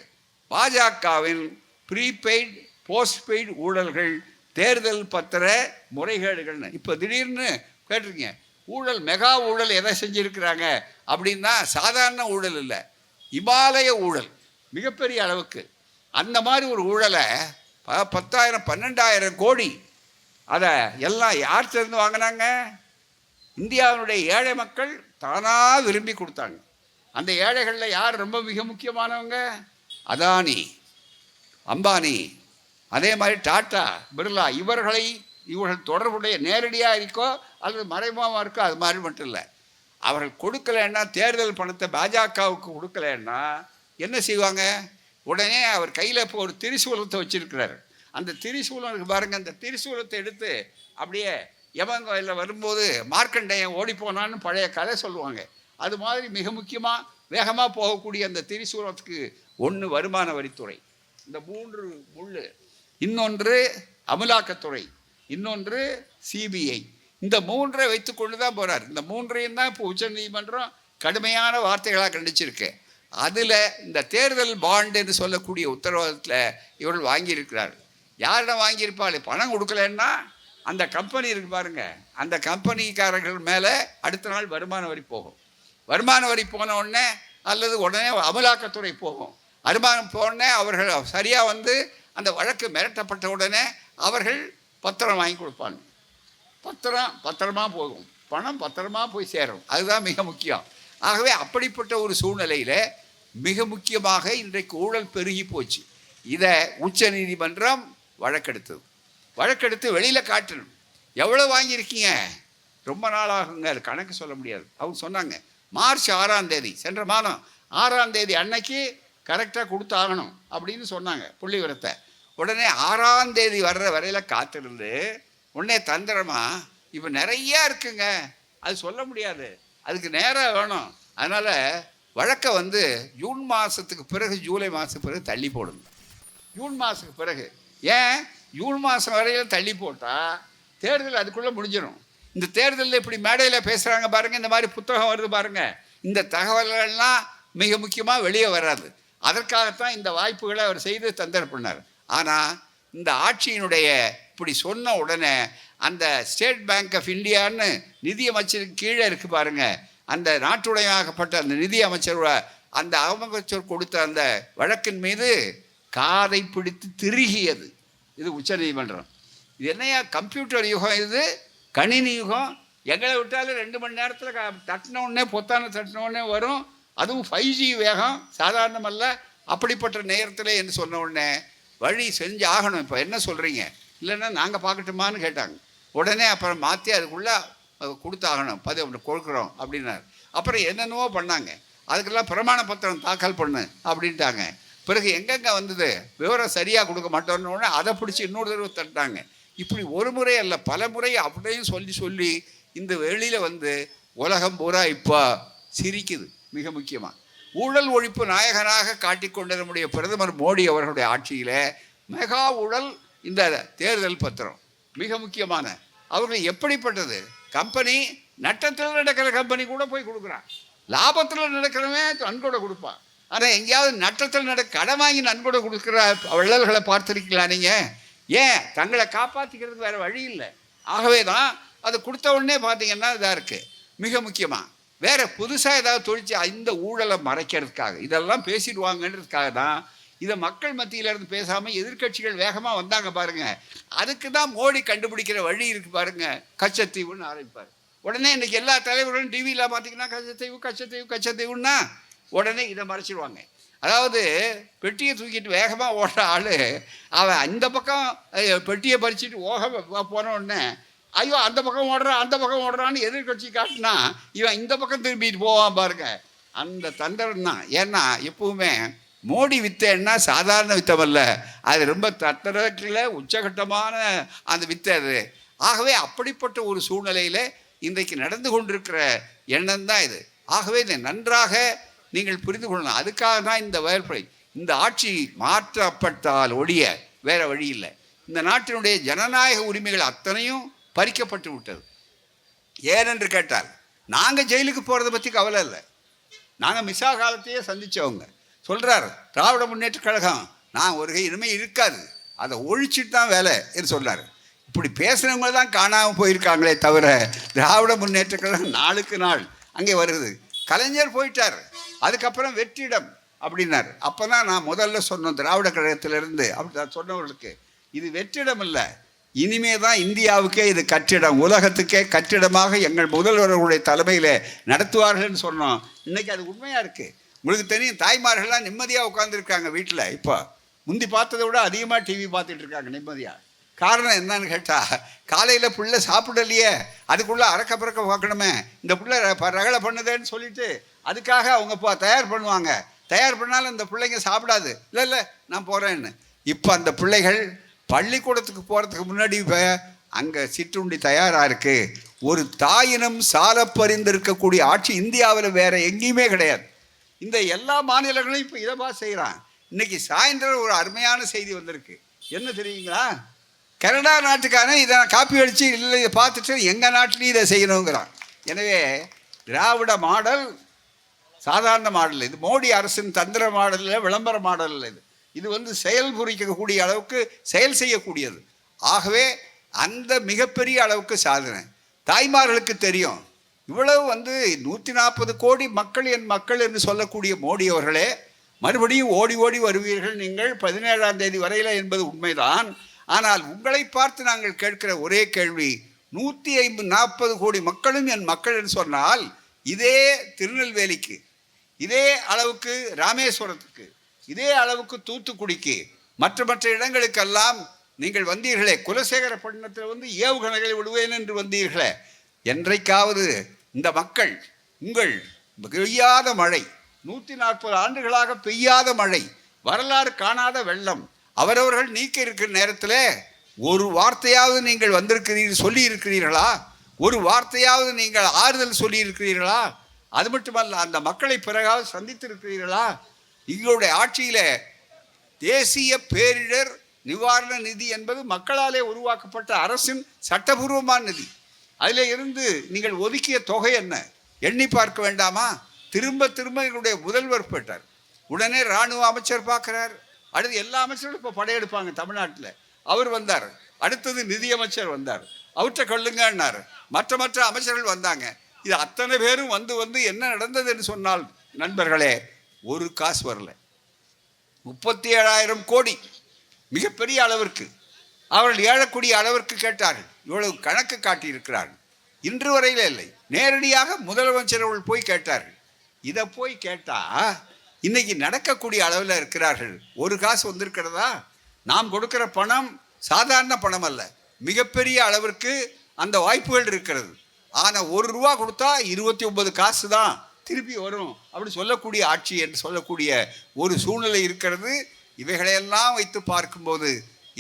பாஜகவின் ப்ரீபெய்டு போஸ்ட்பெய்டு ஊழல்கள், தேர்தல் பத்திர முறைகேடுகள்னு இப்போ திடீர்னு கேட்டிருக்கீங்க. ஊழல், மெகா ஊழல் எதை செஞ்சுருக்கிறாங்க அப்படின்னா, சாதாரண ஊழல் இல்லை, இமாலய ஊழல், மிகப்பெரிய அளவுக்கு. அந்த மாதிரி ஒரு ஊழலை 10,000 12,000 கோடி அதை எல்லாம் யார் சேர்ந்து வாங்கினாங்க? இந்தியாவினுடைய ஏழை மக்கள் தானாக விரும்பி கொடுத்தாங்க. அந்த ஏழைகளில் யார் ரொம்ப மிக முக்கியமானவங்க? அதானி, அம்பானி, அதே மாதிரி டாட்டா, பிர்லா. இவர்கள் தொடர்புடைய நேரடியாக இருக்கோ அல்லது மறைமுகமாக இருக்கோ, அது மாதிரி மட்டும் இல்லை. அவர்கள் கொடுக்கலைன்னா, தேர்தல் பணத்தை பாஜகவுக்கு கொடுக்கலைன்னா என்ன செய்வாங்க? உடனே அவர் கையில் இப்போ ஒரு திரிசூலத்தை வச்சுருக்கிறார். அந்த திரிசூலம் இருக்கு பாருங்கள். அந்த திரிசூலத்தை எடுத்து அப்படியே யமன் கோயிலில் வரும்போது மார்க்கண்டேயன் ஓடிப்போனான்னு பழைய கதை சொல்லுவாங்க. அது மாதிரி மிக முக்கியமாக வேகமாக போகக்கூடிய அந்த திரிசூலத்துக்கு ஒன்று வருமான வரித்துறை, இந்த 3 முள், இன்னொன்று அமலாக்கத்துறை, இன்னொன்று சிபிஐ. இந்த 3ஐ வைத்துக்கொண்டு தான் போகிறார். இந்த 3ஐயும் தான் இப்போ உச்சநீதிமன்றம் கடுமையான வார்த்தைகளாக கண்டிச்சிருக்கு. அதில் இந்த தேர்தல் பாண்டுன்னு சொல்லக்கூடிய உத்தரவாதத்தில் இவர்கள் வாங்கியிருக்கிறார்கள். யாரிடம் வாங்கியிருப்பாள்? பணம் கொடுக்கலன்னா அந்த கம்பெனி இருக்கு பாருங்கள், அந்த கம்பெனிக்காரர்கள் மேலே அடுத்த நாள் வருமான வரி போகும். வருமான வரி போன உடனே அல்லது உடனே அமலாக்கத்துறை போகும். வருமானம் போனே அவர்கள் சரியாக வந்து அந்த வழக்கு மிரட்டப்பட்ட உடனே அவர்கள் பத்திரம் வாங்கி கொடுப்பாங்க. பத்திரமாக போகும், பணம் பத்திரமாக போய் சேரும். அதுதான் மிக முக்கியம். ஆகவே அப்படிப்பட்ட ஒரு சூழ்நிலையில் மிக முக்கியமாக இன்றைக்கு ஊழல் பெருகி போச்சு. இதை உச்ச நீதிமன்றம் வழக்கெடுத்து வெளியில் காட்டணும். எவ்வளோ வாங்கியிருக்கீங்க? ரொம்ப நாள் ஆகுங்க, அது கணக்கு சொல்ல முடியாது. அவங்க சொன்னாங்க மார்ச் 6ஆம் தேதி, சென்ற மாதம் 6ஆம் தேதி அன்னைக்கு கரெக்டாக கொடுத்தாகணும் அப்படின்னு சொன்னாங்க புள்ளி விவரத்தை. உடனே 6ஆம் தேதி வர்ற வரையில் காத்திருந்து உடனே தந்திரமாக இப்போ நிறையா இருக்குங்க, அது சொல்ல முடியாது, அதுக்கு நேரம் வேணும், அதனால் வழக்கை வந்து ஜூன் மாதத்துக்கு பிறகு, ஜூலை மாதத்துக்கு பிறகு தள்ளி போடுங்க. ஜூன் மாதத்துக்கு பிறகு. ஏன் ஜூன் மாதம் வரையில் தள்ளி போட்டால் தேர்தல் அதுக்குள்ளே முடிஞ்சிடும். இந்த தேர்தலில் இப்படி மேடையில் பேசுகிறாங்க பாருங்கள், இந்த மாதிரி புத்தகம் வருது பாருங்கள், இந்த தகவல்கள்லாம் மிக முக்கியமாக வெளியே வராது. அதற்காகத்தான் இந்த வாய்ப்புகளை அவர் செய்து தந்தர் பண்ணார். ஆனால் இந்த ஆட்சியினுடைய இப்படி சொன்ன உடனே அந்த ஸ்டேட் பேங்க் ஆஃப் இந்தியான்னு நிதியமைச்சருக்கு கீழே இருக்குது பாருங்கள், அந்த நாட்டுடையமாகப்பட்ட அந்த நிதி அமைச்சரோட அந்த அமைச்சர் கொடுத்த அந்த வழக்கின் மீது காதை பிடித்து திருகியது இது உச்சநீதிமன்றம். இது என்னையா கம்ப்யூட்டர் யுகம், இது கணினி யுகம், எங்களை விட்டாலும் 2 மணி நேரத்தில் தட்டின உடனே பொத்தான தட்டின உடனே வரும். அதுவும் 5G வேகம் சாதாரணமல்ல. அப்படிப்பட்ட நேரத்தில் என்று சொன்ன உடனே வழி செஞ்சு ஆகணும். இப்போ என்ன சொல்கிறீங்க, இல்லைன்னா நாங்கள் பார்க்கட்டுமான்னு கேட்டாங்க. உடனே அப்புறம் மாற்றி அதுக்குள்ளே கொடுத்தாகணும், கொடுக்குறோம் அப்படின்னாரு. அப்புறம் என்னென்னவோ பண்ணாங்க. அதுக்கெல்லாம் பிரமாண பத்திரம் தாக்கல் பண்ணு அப்படின்ட்டாங்க. பிறகு எங்கெங்கே வந்தது, விவரம் சரியாக கொடுக்க மாட்டோன்னு அதை பிடிச்சி இன்னொரு தடவை தட்டாங்க. இப்படி ஒரு முறை அல்ல பல முறை அப்படியும் சொல்லி சொல்லி இந்த வெளியில் வந்து உலகம் பூரா இப்போ சிரிக்குது. மிக முக்கியமாக ஊழல் ஒழிப்பு நாயகனாக காட்டிக்கொண்ட நம்முடைய பிரதமர் மோடி அவர்களுடைய ஆட்சியில் மெகா ஊழல் இந்த தேர்தல் பத்திரம் மிக முக்கியமான. அவர்கள் எப்படிப்பட்டது, கம்பெனி நட்டத்தில் நடக்கிற கம்பெனி கூட போய் கொடுக்குறான், லாபத்தில் நடக்கிறவன் நன்கொடை கொடுப்பான். ஆனால் எங்கேயாவது நட்டத்தில் கடன் வாங்கி நன்கொடை கொடுக்குற வள்ளல்களை பார்த்துருக்கலாம் நீங்கள்? ஏன், தங்களை காப்பாற்றிக்கிறதுக்கு வேறு வழி இல்லை. ஆகவே தான் அது கொடுத்த உடனே பார்த்தீங்கன்னா இதாக இருக்குது. மிக முக்கியமாக வேறு புதுசாக ஏதாவது தொழிற்சி இந்த ஊழலை மறைக்கிறதுக்காக இதெல்லாம் பேசிடுவாங்கன்றதுக்காக தான் இதை மக்கள் மத்தியிலேருந்து பேசாமல் எதிர்கட்சிகள் வேகமாக வந்தாங்க பாருங்கள். அதுக்கு தான் மோடி கண்டுபிடிக்கிற வழி இருக்குது பாருங்கள். கச்சத்தீவுன்னு ஆரம்பிப்பார். உடனே இன்றைக்கி எல்லா தலைவர்களும் டிவியில் பார்த்தீங்கன்னா கச்சத்தீவு கச்சத்தீவு கச்சத்தீவுன்னா உடனே இதை மறைச்சிடுவாங்க. அதாவது பெட்டியை தூக்கிட்டு வேகமாக ஓடுற ஆள் அவன் அந்த பக்கம் பெட்டியை பறிச்சுட்டு போன உடனே ஐயோ அந்த பக்கம் ஓடுறான் அந்த பக்கம் ஓடுறான்னு எதிர்கட்சி காட்டினா இவன் இந்த பக்கம் திரும்பிட்டு போவான் பாருங்க. அந்த தந்திரம் தான். ஏன்னா எப்பவுமே மோடி வித்தைன்னா சாதாரண வித்தமல்ல, அது ரொம்ப தந்திரத்தில் உச்சகட்டமான அந்த வித்தை அது. ஆகவே அப்படிப்பட்ட ஒரு சூழ்நிலையில் இன்றைக்கு நடந்து கொண்டிருக்கிற எண்ணம் தான் இது. ஆகவே இதை நன்றாக நீங்கள் புரிந்து கொள்ளலாம். அதுக்காக தான் இந்த வேலை. இந்த ஆட்சி மாற்றப்பட்டால் ஒழிய வேற வழி இல்லை. இந்த நாட்டினுடைய ஜனநாயக உரிமைகள் அத்தனையும் பறிக்கப்பட்டு விட்டது. ஏனென்று கேட்டால் நாங்கள் ஜெயிலுக்கு போகிறத பற்றி கவலை இல்லை. நாங்கள் மிசா காலத்தையே சந்தித்தவங்க. சொல்கிறார் திராவிட முன்னேற்ற கழகம் நான் ஒரு இனிமேல் இருக்காது, அதை ஒழிச்சிட்டு தான் வேலை என்று சொல்கிறார். இப்படி பேசுகிறவங்க தான் காணாமல் போயிருக்காங்களே தவிர திராவிட முன்னேற்ற கழகம் நாளுக்கு நாள் அங்கே வருது. கலைஞர் போயிட்டார், அதுக்கப்புறம் வெற்றிடம் அப்படின்னார். அப்போ தான் நான் முதல்ல சொன்னோம் திராவிட கழகத்திலிருந்து அப்படி சொன்னவர்களுக்கு இது வெற்றிடம் இல்லை, இனிமே தான் இந்தியாவுக்கே இது கட்டிடம், உலகத்துக்கே கட்டிடமாக எங்கள் முதல்வர்களுடைய தலைமையில் நடத்துவார்கள்னு சொன்னோம். இன்றைக்கி அது உண்மையாக இருக்குது. உங்களுக்கு தெரியும், தாய்மார்கள்லாம் நிம்மதியாக உட்காந்துருக்காங்க வீட்டில். இப்போ முந்தி பார்த்ததை விட அதிகமாக டிவி பார்த்துட்டு இருக்காங்க நிம்மதியாக. காரணம் என்னன்னு கேட்டால் காலையில் புள்ள சாப்பிடலையே, அதுக்குள்ளே அறக்க பறக்க பார்க்கணுமே, இந்த புள்ள ரகலை பண்ணுதேன்னு சொல்லிட்டு அதுக்காக அவங்க தயார் பண்ணுவாங்க. தயார் பண்ணாலும் இந்த பிள்ளைங்க சாப்பிடாது. இல்லை நான் போகிறேன்னு. இப்போ அந்த பிள்ளைகள் பள்ளிக்கூடத்துக்கு போகிறதுக்கு முன்னாடி இப்போ அங்கே சிற்றுண்டி தயாராக இருக்குது. ஒரு தாயினம் சால பறிந்திருக்கக்கூடிய ஆட்சி இந்தியாவில் வேறு எங்கேயுமே கிடையாது. இந்த எல்லா மாநிலங்களும் இப்போ இதை பார்த்து செய்கிறான். இன்றைக்கி சாயந்தரம் ஒரு அருமையான செய்தி வந்திருக்கு. என்ன தெரியுங்களா? கனடா நாட்டுக்காரன் இதை காப்பி அடித்து இல்லை இதை பார்த்துட்டு எங்கள் நாட்டிலையும் இதை செய்யணுங்கிறான். எனவே திராவிட மாடல் சாதாரண மாடல், இது மோடி அரசின் தந்திர மாடலில் விளம்பர மாடல் இல்லை. இது செயல் புரிக்கக்கூடிய அளவுக்கு செயல் செய்யக்கூடியது. ஆகவே அந்த மிகப்பெரிய அளவுக்கு சாதனை தாய்மார்களுக்கு தெரியும். இவ்வளவு 140 கோடி மக்கள் என் மக்கள் என்று சொல்லக்கூடிய மோடி அவர்களே, மறுபடியும் ஓடி ஓடி வருவீர்கள் நீங்கள் 17ஆம் தேதி வரையில் என்பது உண்மைதான். ஆனால் உங்களை பார்த்து நாங்கள் கேட்கிற ஒரே கேள்வி, 140 கோடி மக்களும் என் மக்கள் என்று சொன்னால் இதே திருநெல்வேலிக்கு, இதே அளவுக்கு ராமேஸ்வரத்துக்கு, இதே அளவுக்கு தூத்துக்குடிக்கு, மற்ற இடங்களுக்கெல்லாம் நீங்கள் வந்தீர்களே, குலசேகரப்பட்டினத்தில் ஏவுகணைகளை விடுவேன் என்று வந்தீர்களே, என்றைக்காவது இந்த மக்கள் உங்கள் பெய்யாத மழை, 140 ஆண்டுகளாக பெய்யாத மழை, வரலாறு காணாத வெள்ளம், அவரவர்கள் நீக்க இருக்கிற நேரத்தில் ஒரு வார்த்தையாவது நீங்கள் வந்திருக்கிறீர்கள் சொல்லி இருக்கிறீர்களா? ஒரு வார்த்தையாவது நீங்கள் ஆறுதல் சொல்லி இருக்கிறீர்களா? அது மட்டுமல்ல, அந்த மக்களை பிறகாவது சந்தித்திருக்கிறீர்களா? எங்களுடைய ஆட்சியில் தேசிய பேரிடர் நிவாரண நிதி என்பது மக்களாலே உருவாக்கப்பட்ட அரசின் சட்டபூர்வமான நிதி. அதில் இருந்து நீங்கள் ஒதுக்கிய தொகை என்ன எண்ணி பார்க்க வேண்டாமா? திரும்ப திரும்ப எங்களுடைய முதல்வர் போட்டார். உடனே இராணுவ அமைச்சர் பார்க்குறார். அடுத்து எல்லா அமைச்சர்களும் இப்போ படையெடுப்பாங்க தமிழ்நாட்டில். அவர் வந்தார். அடுத்தது நிதியமைச்சர் வந்தார். அவற்றை கொள்ளுங்கன்னார். மற்ற அமைச்சர்கள் வந்தாங்க. இது அத்தனை பேரும் வந்து என்ன நடந்தது என்று சொன்னால் நண்பர்களே, ஒரு காசு வரல. 37,000 கோடி மிகப்பெரிய அளவிற்கு அவர்கள் ஏழக்கூடிய அளவிற்கு கேட்டார்கள். இவ்வளவு கணக்கு காட்டியிருக்கிறார்கள். இன்று வரையில இல்லை. நேரடியாக முதலமைச்சர் அவர்கள் போய் கேட்டார்கள். இதை போய் கேட்டா இன்னைக்கு நடக்கக்கூடிய அளவில் இருக்கிறார்கள். ஒரு காசு வந்திருக்கிறதா? நாம் கொடுக்கிற பணம் சாதாரண பணம் அல்ல, மிகப்பெரிய அளவிற்கு அந்த வாய்ப்புகள் இருக்கிறது. ஆனால் ₹1 கொடுத்தா 29 காசு தான் திருப்பி வரும் அப்படி சொல்லக்கூடிய ஆட்சி என்று சொல்லக்கூடிய ஒரு சூழ்நிலை இருக்கிறது. இவைகளையெல்லாம் வைத்து பார்க்கும்போது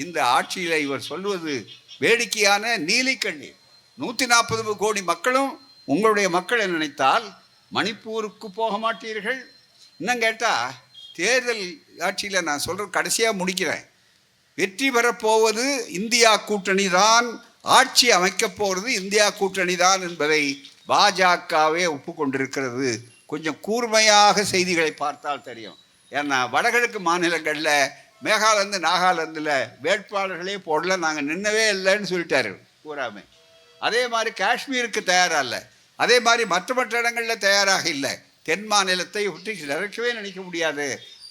இந்த ஆட்சியில் இவர் சொல்வது வேடிக்கையான நீலிக்கண்ணீர். 140 கோடி மக்களும் உங்களுடைய மக்களை நினைத்தால் மணிப்பூருக்கு போக மாட்டீர்கள். இன்னும் கேட்டால் தேர்தல் ஆட்சியில் நான் சொல்கிற கடைசியாக முடிக்கிறேன். வெற்றி பெறப்போவது இந்தியா கூட்டணி தான், ஆட்சி அமைக்கப் போகிறது இந்தியா கூட்டணி தான் என்பதை பாஜகவே ஒப்புக்கொண்டிருக்கிறது. கொஞ்சம் கூர்மையாக செய்திகளை பார்த்தால் தெரியும். ஏன்னா வடகிழக்கு மாநிலங்களில் மேகாலாந்து நாகாலாந்தில் வேட்பாளர்களே போடல, நாங்கள் நின்னவே இல்லைன்னு சொல்லிட்டாரு பூராமே. அதே மாதிரி காஷ்மீருக்கு தயாராக இல்லை, அதே மாதிரி மற்ற இடங்களில் தயாராக இல்லை. தென் மாநிலத்தை விட்டு நினைக்கவே நினைக்க முடியாது.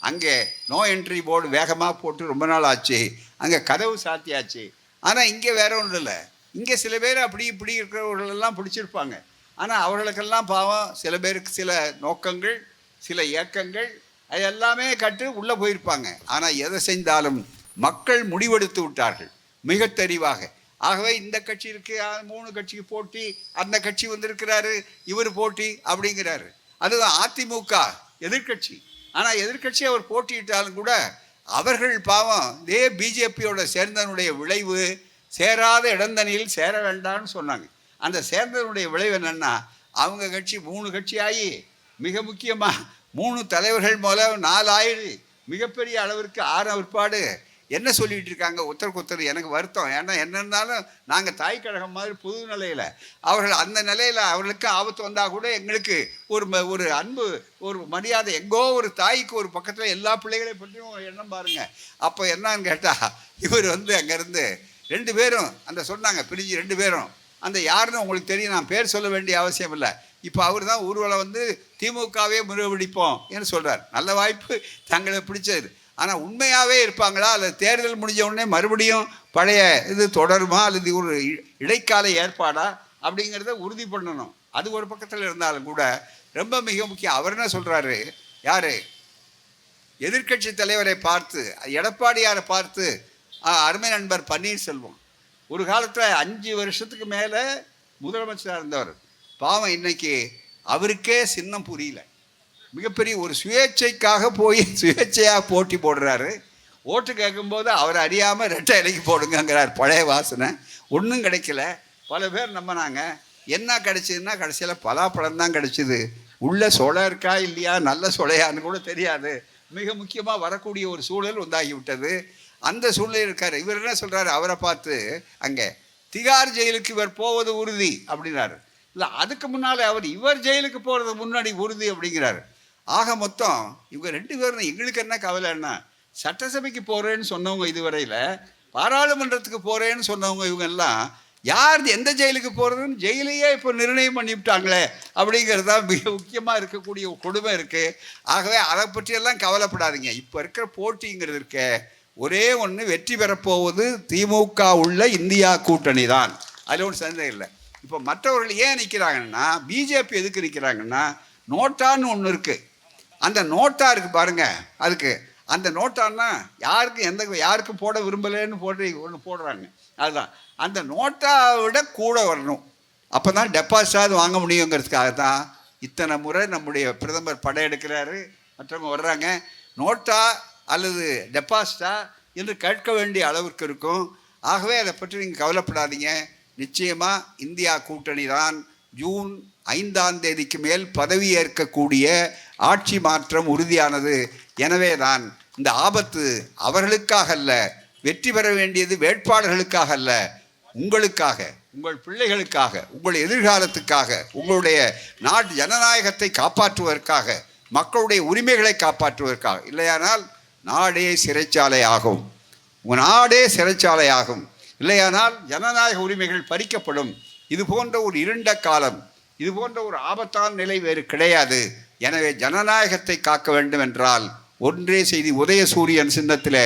அங்கே நோ என்ட்ரி போர்டு வேகமாக போட்டு ரொம்ப நாள் ஆச்சு, அங்கே கதவு சாத்தியாச்சு. ஆனால் இங்கே வேற ஒன்றும் இல்லை. இங்கே சில பேர் அப்படி இப்படி இருக்கிறவர்களெல்லாம் பிடிச்சிருப்பாங்க. ஆனால் அவர்களுக்கெல்லாம் பாவம் சில பேருக்கு சில நோக்கங்கள், சில இயக்கங்கள், அது எல்லாமே கட்டு உள்ளே போயிருப்பாங்க. ஆனால் எதை செஞ்சாலும் மக்கள் முடிவெடுத்து விட்டார்கள் மிக தெளிவாக. ஆகவே இந்த கட்சி இருக்கு, 3 கட்சிக்கு போட்டி, அந்த கட்சி வந்திருக்கிறாரு, இவர் போட்டி அப்படிங்கிறாரு. அதுதான் அதிமுக எதிர்கட்சி. ஆனால் எதிர்கட்சி அவர் போட்டியிட்டாலும் கூட அவர்கள் பாவம் இதே பிஜேபியோட சேர்ந்தனுடைய விளைவு சேராத இடந்தனியில் சேர வேண்டாம்னு சொன்னாங்க. அந்த சேர்ந்தனுடைய விளைவு என்னென்னா, அவங்க கட்சி 3 கட்சி ஆகி மிக முக்கியமாக 3 தலைவர்கள் மூலம் 4 ஆயிடு மிகப்பெரிய அளவிற்கு ஆன பிற்பாடு என்ன சொல்லிகிட்டு இருக்காங்க ஒருத்தருக்கு ஒருத்தர். எனக்கு வருத்தம். ஏன்னா என்ன இருந்தாலும் நாங்கள் தாய் கழகம் மாதிரி புது நிலையில், அவர்கள் அந்த நிலையில் அவர்களுக்கு ஆபத்து வந்தால் கூட எங்களுக்கு ஒரு அன்பு, ஒரு மரியாதை. எங்கோ ஒரு தாய்க்கு ஒரு பக்கத்தில் எல்லா பிள்ளைகளையும் பற்றியும் ஒரு எண்ணம் பாருங்கள். அப்போ என்னன்னு கேட்டால் இவர் அங்கேருந்து 2 பேரும் அந்த சொன்னாங்க பிரிஞ்சு 2 பேரும் அந்த யாருன்னு உங்களுக்கு தெரியும், நான் பேர் சொல்ல வேண்டிய அவசியம் இல்லை. இப்போ அவர் தான் ஊர்வலம் திமுகவே முறியடிப்போம் என்று சொல்கிறார். நல்ல வாய்ப்பு, தங்களை பிடிச்சது. ஆனால் உண்மையாகவே இருப்பாங்களா, அல்லது தேர்தல் முடிஞ்ச உடனே மறுபடியும் பழைய இது தொடருமா, அல்லது ஒரு இடைக்கால ஏற்பாடா அப்படிங்கிறத உறுதி பண்ணணும். அது ஒரு பக்கத்தில் இருந்தாலும் கூட ரொம்ப மிக முக்கியம். அவர் என்ன சொல்கிறாரு, யார் எதிர்கட்சி தலைவரை பார்த்து, எடப்பாடியாரை பார்த்து, அருமை நண்பர் பன்னீர்செல்வம் ஒரு காலத்தில் 5 வருஷத்துக்கு மேலே முதலமைச்சராக இருந்தவர். பாவம் இன்னைக்கு அவருக்கே சின்னம் புரியல. மிகப்பெரிய ஒரு சுயேட்சைக்காக போய் சுயேட்சையாக போட்டி போடுறாரு. ஓட்டு கேட்கும்போது அவர் அறியாமல் 2 இலைக்கு போடுங்கிறார். பழைய வாசனை ஒன்றும் கிடைக்கல. பல பேர் நம்பினாங்க. என்ன கிடைச்சதுன்னா கடைசியில் பலாப்பழம் தான் கிடைச்சிது. உள்ள சொலை இருக்கா இல்லையா, நல்ல சொலையான்னு கூட தெரியாது. மிக முக்கியமாக வரக்கூடிய ஒரு சூழல் உண்டாகிவிட்டது. அந்த சூழ்நிலை இருக்கார். இவர் என்ன சொல்கிறாரு, அவரை பார்த்து அங்கே திகார் ஜெயிலுக்கு இவர் போவது உறுதி அப்படின்னாரு. இல்லை, அதுக்கு முன்னால் இவர் ஜெயிலுக்கு போகிறது முன்னாடி உறுதி அப்படிங்கிறாரு. ஆக மொத்தம் இவங்க 2 பேரும் எங்களுக்கு என்ன கவலைன்னா, சட்டசபைக்கு போகிறேன்னு சொன்னவங்க இதுவரையில், பாராளுமன்றத்துக்கு போகிறேன்னு சொன்னவங்க இவங்க எல்லாம் யார் எந்த ஜெயிலுக்கு போகிறதுன்னு ஜெயிலையே இப்போ நிர்ணயம் பண்ணிவிட்டாங்களே அப்படிங்கிறது தான் மிக முக்கியமாக இருக்கக்கூடிய கொடுமை இருக்குது. ஆகவே அதை பற்றியெல்லாம் கவலைப்படாதீங்க. இப்போ இருக்கிற போட்டிங்கிறது இருக்க ஒரே ஒன்று, வெற்றி பெறப்போவது திமுக உள்ள இந்தியா கூட்டணி தான். அதில் ஒன்றும் சந்தேகம் இல்லை. இப்போ மற்றவர்கள் ஏன் நிற்கிறாங்கன்னா, பிஜேபி எதுக்கு நிற்கிறாங்கன்னா, நோட்டான்னு ஒன்று இருக்குது. அந்த நோட்டா இருக்குது பாருங்கள், அதுக்கு அந்த நோட்டான்னா யாருக்கும் போட விரும்பலைன்னு போட்டு ஒன்று போடுறாங்க. அதுதான் அந்த நோட்டாவை விட கூட வரணும், அப்போ தான் டெபாசிட்டாவது வாங்க முடியுங்கிறதுக்காக தான் இத்தனை முறை நம்முடைய பிரதமர் படையெடுக்கிறாரு, மற்றவங்க வர்றாங்க. நோட்டா அல்லது டெபாசிட்டா என்று கேட்க வேண்டிய அளவுக்கு இருக்கும். ஆகவே அதை பற்றி நீங்கள் கவலைப்படாதீங்க. நிச்சயமாக இந்தியா கூட்டணி தான் ஜூன் 5ஆம் தேதிக்கு மேல் பதவி ஏற்கக்கூடிய ஆட்சி மாற்றம் உறுதியானது. எனவே தான் இந்த ஆபத்து அவர்களுக்காக அல்ல, வெற்றி பெற வேண்டியது வேட்பாளர்களுக்காக அல்ல, உங்களுக்காக, உங்கள் பிள்ளைகளுக்காக, உங்கள் எதிர்காலத்துக்காக, உங்களுடைய நாட்டு ஜனநாயகத்தை காப்பாற்றுவதற்காக, மக்களுடைய உரிமைகளை காப்பாற்றுவதற்காக. இல்லையானால் நாடே சிறைச்சாலை ஆகும். உங்கள் நாடே சிறைச்சாலை ஆகும். இல்லையானால் ஜனநாயக உரிமைகள் பறிக்கப்படும். இது போன்ற ஒரு இருண்ட காலம், இது போன்ற ஒரு ஆபத்தான நிலை வேறு கிடையாது. எனவே ஜனநாயகத்தை காக்க வேண்டும் என்றால் ஒன்றே செய்தி, உதயசூரியன் சின்னத்தில்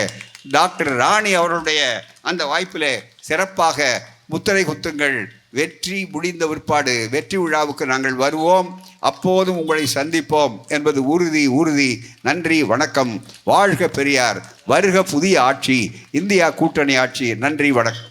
டாக்டர் ராணி அவர்களுடைய அந்த வாய்ப்பில் சிறப்பாக முத்திரை குத்துங்கள். வெற்றி முடிந்த பிற்பாடு வெற்றி விழாவுக்கு நாங்கள் வருவோம், அப்போதும் உங்களை சந்திப்போம் என்பது உறுதி. நன்றி, வணக்கம். வாழ்க பெரியார், வருக புதிய ஆட்சி, இந்தியா கூட்டணி ஆட்சி. நன்றி, வணக்கம்.